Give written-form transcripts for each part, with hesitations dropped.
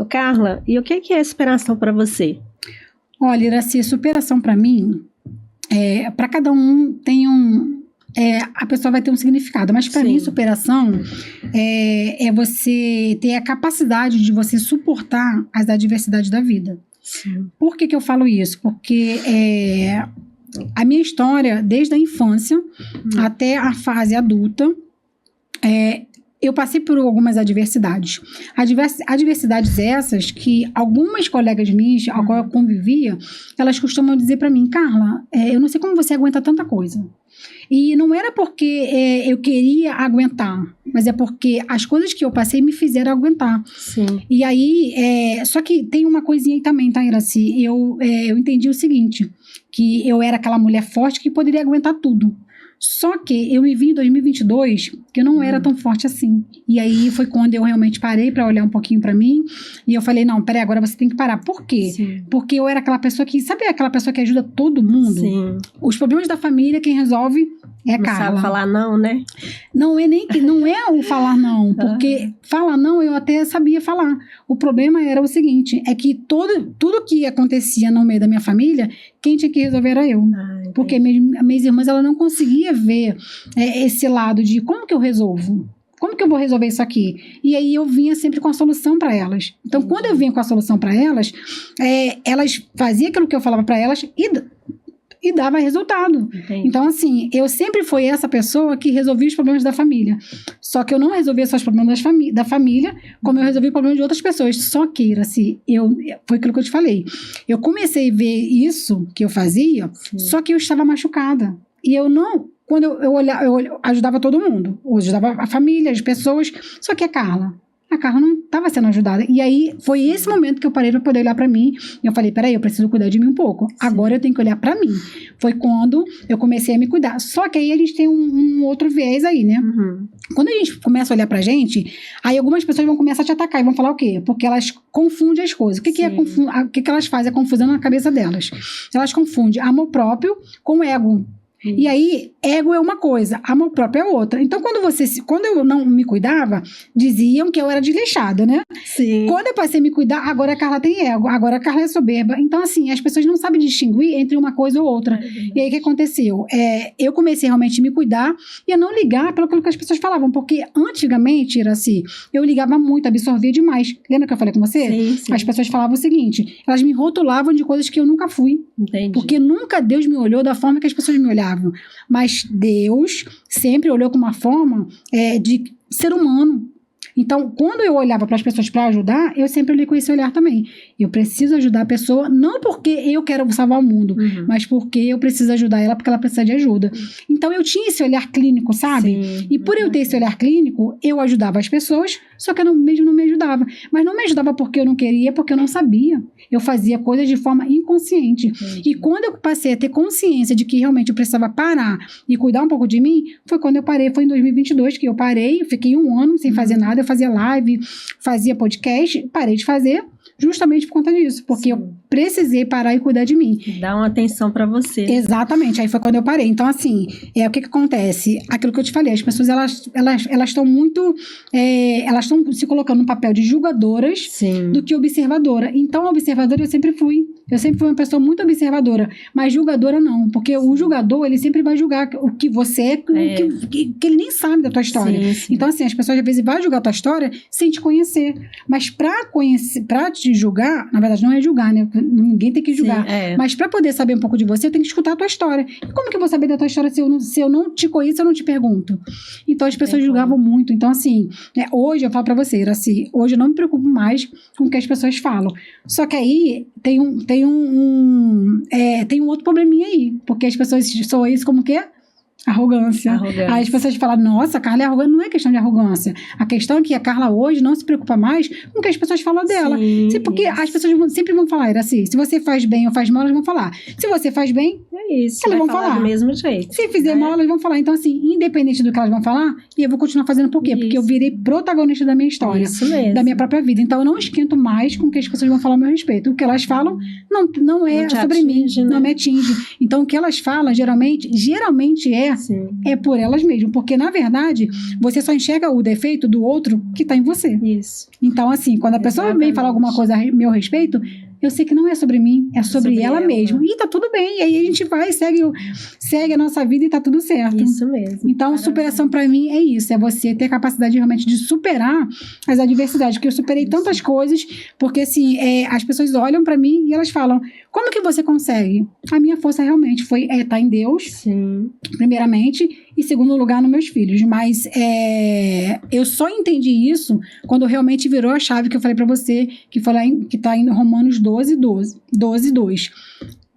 Ô, Carla, e o que é superação para você? Olha, Iraci, superação para mim, para cada um tem a pessoa vai ter um significado, mas para mim superação é você ter a capacidade de você suportar as adversidades da vida. Sim. Por que eu falo isso? Porque a minha história, desde a infância até a fase adulta, eu passei por algumas adversidades. Adversidades essas que algumas colegas minhas, a qual eu convivia, elas costumam dizer para mim, Carla, eu não sei como você aguenta tanta coisa. E não era porque eu queria aguentar, mas é porque as coisas que eu passei me fizeram aguentar. Sim. E aí, só que tem uma coisinha aí também, tá, Iraci? Eu entendi o seguinte, que eu era aquela mulher forte que poderia aguentar tudo. Só que eu me vi em 2022 que eu não era tão forte assim. E aí foi quando eu realmente parei para olhar um pouquinho para mim. E eu falei, não, peraí, agora você tem que parar. Por quê? Sim. Porque eu era aquela pessoa que... Sabe aquela pessoa que ajuda todo mundo? Sim. Os problemas da família, quem resolve é a Carla. Não sabe falar não, né? Não é o falar não. Porque falar não eu até sabia falar. O problema era o seguinte, é que tudo que acontecia no meio da minha família, quem tinha que resolver era eu. Porque minhas irmãs, elas não conseguiam ver esse lado de como que eu resolvo? Como que eu vou resolver isso aqui? E aí eu vinha sempre com a solução para elas. Então, quando eu vinha com a solução para elas, elas faziam aquilo que eu falava para elas e dava resultado. Entendi. Então, assim, eu sempre fui essa pessoa que resolvia os problemas da família. Só que eu não resolvia só os problemas da família, como eu resolvia o problema de outras pessoas. Só que, assim, foi aquilo que eu te falei. Eu comecei a ver isso que eu fazia, só que eu estava machucada. E eu não... Quando eu olhava, eu ajudava todo mundo. Eu ajudava a família, as pessoas. Só que a Carla não estava sendo ajudada. E aí, foi esse momento que eu parei para poder olhar para mim. E eu falei, peraí, eu preciso cuidar de mim um pouco. Sim. Agora eu tenho que olhar para mim. Foi quando eu comecei a me cuidar. Só que aí a gente tem um outro viés aí, né? Quando a gente começa a olhar pra gente, aí algumas pessoas vão começar a te atacar e vão falar o quê? Porque elas confundem as coisas. O que elas fazem? É confusão na cabeça delas. Elas confundem amor próprio com ego. E aí, ego é uma coisa, amor próprio é outra. Então, quando eu não me cuidava, diziam que eu era desleixada, né? Sim. Quando eu passei a me cuidar, agora a Carla tem ego, agora a Carla é soberba. Então, assim, as pessoas não sabem distinguir entre uma coisa ou outra. E aí, o que aconteceu? Eu comecei realmente a me cuidar e a não ligar pelo que as pessoas falavam. Porque, antigamente, era assim, eu ligava muito, absorvia demais. Lembra que eu falei com você? Sim, sim. As pessoas falavam o seguinte, elas me rotulavam de coisas que eu nunca fui. Entendi. Porque nunca Deus me olhou da forma que as pessoas me olhavam. Mas Deus sempre olhou com uma forma de ser humano. Então, quando eu olhava para as pessoas para ajudar, eu sempre olhei com esse olhar também. Eu preciso ajudar a pessoa, não porque eu quero salvar o mundo, mas porque eu preciso ajudar ela, porque ela precisa de ajuda. Então, eu tinha esse olhar clínico, sabe? Sim. E por eu ter esse olhar clínico, eu ajudava as pessoas, só que eu mesmo não me ajudava. Mas não me ajudava porque eu não queria, porque eu não sabia. Eu fazia coisas de forma inconsciente. E quando eu passei a ter consciência de que realmente eu precisava parar e cuidar um pouco de mim, foi quando eu parei, foi em 2022 que eu parei, eu fiquei 1 ano sem fazer nada. Eu fazia live, fazia podcast, parei de fazer justamente por conta disso, porque eu precisei parar e cuidar de mim. Dar uma atenção para você. Exatamente, aí foi quando eu parei. Então, assim, o que acontece? Aquilo que eu te falei, as pessoas, elas estão muito, elas estão se colocando no papel de julgadoras do que observadora. Então, observadora eu sempre fui uma pessoa muito observadora, mas julgadora não, porque o julgador, ele sempre vai julgar o que você é, que ele nem sabe da tua história. Sim. Então, assim, as pessoas às vezes vão julgar a tua história sem te conhecer, mas pra te julgar, na verdade não é julgar, né? Ninguém tem que julgar, mas pra poder saber um pouco de você, eu tenho que escutar a tua história. E como que eu vou saber da tua história se eu não te conheço, eu não te pergunto? Então, as pessoas julgavam muito. Então, assim, hoje eu falo pra você, assim, hoje eu não me preocupo mais com o que as pessoas falam. Só que aí tem um outro probleminha aí, porque as pessoas soam isso como que arrogância. Aí as pessoas falam, nossa, a Carla é arrogante. Não é questão de arrogância. A questão é que a Carla hoje não se preocupa mais com o que as pessoas falam dela. Porque as pessoas sempre vão falar assim, se você faz bem ou faz mal, elas vão falar. Se você faz bem, elas vão falar do mesmo jeito. Se fizer mal, elas vão falar. Então, assim, independente do que elas vão falar, eu vou continuar fazendo por quê? Porque eu virei protagonista da minha história. Isso mesmo. Da minha própria vida. Então, eu não esquento mais com o que as pessoas vão falar a meu respeito. O que elas falam não é sobre mim, né? Não me atinge. Então, o que elas falam, geralmente é Sim. é por elas mesmas. Porque, na verdade, você só enxerga o defeito do outro que tá em você. Isso. Então, assim, quando a pessoa vem Exatamente. falar alguma coisa a meu respeito, eu sei que não é sobre mim, é sobre ela ela. mesma. E tá tudo bem. E aí a gente vai, segue a nossa vida e tá tudo certo. Isso mesmo. Então, Parabéns. superação pra mim é isso. É você ter a capacidade realmente de superar as adversidades. Porque eu superei tantas coisas. Porque, assim, as pessoas olham pra mim e elas falam, como que você consegue? A minha força realmente foi estar em Deus, Sim. primeiramente, e segundo lugar, nos meus filhos. Mas eu só entendi isso quando realmente virou a chave que eu falei pra você, que tá em Romanos 12:2.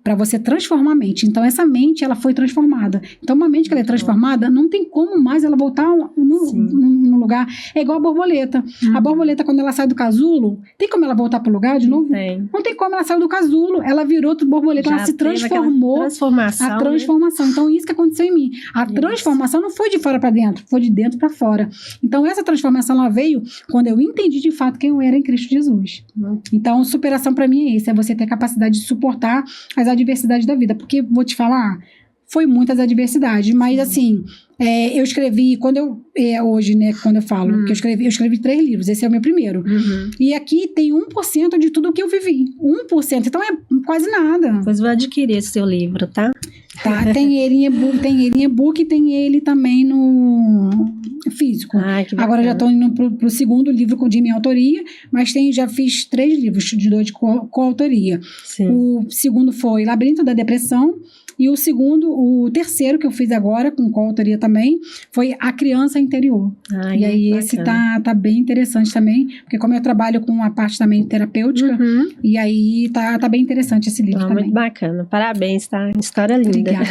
Para você transformar a mente. Então, essa mente, ela foi transformada. Então, uma mente que ela é transformada, não tem como mais ela voltar no lugar. É igual a borboleta. A borboleta, quando ela sai do casulo, tem como ela voltar pro lugar de novo? Tem. Não tem como, ela saiu do casulo. Ela virou outra borboleta, Já ela se teve aquela transformou. transformação, A transformação. Então, isso que aconteceu em mim. A transformação não foi de fora para dentro, foi de dentro para fora. Então, essa transformação, ela veio quando eu entendi de fato quem eu era em Cristo Jesus. Então, superação para mim é isso, é você ter a capacidade de suportar as adversidades da vida. Porque, vou te falar, foi muitas adversidades, mas assim, eu escrevi, hoje, né, quando eu falo, que eu escrevi 3 livros, esse é o meu primeiro. E aqui tem 1% de tudo que eu vivi. 1%, então é quase nada. Pois vou adquirir esse seu livro, tá? Tá, tem ele em e-book, tem ele também no físico. Ai, que bacana. Agora já estou indo pro segundo livro de minha autoria, mas já fiz 3 livros de 2 de coautoria. Sim. O segundo foi Labirinto da Depressão, e o terceiro que eu fiz agora, com coautoria também, foi A Criança Interior. Ai, e aí bacana. esse tá bem interessante também, porque como eu trabalho com a parte também terapêutica, e aí tá bem interessante esse livro também. Muito bacana. Parabéns, tá? História linda. Obrigada.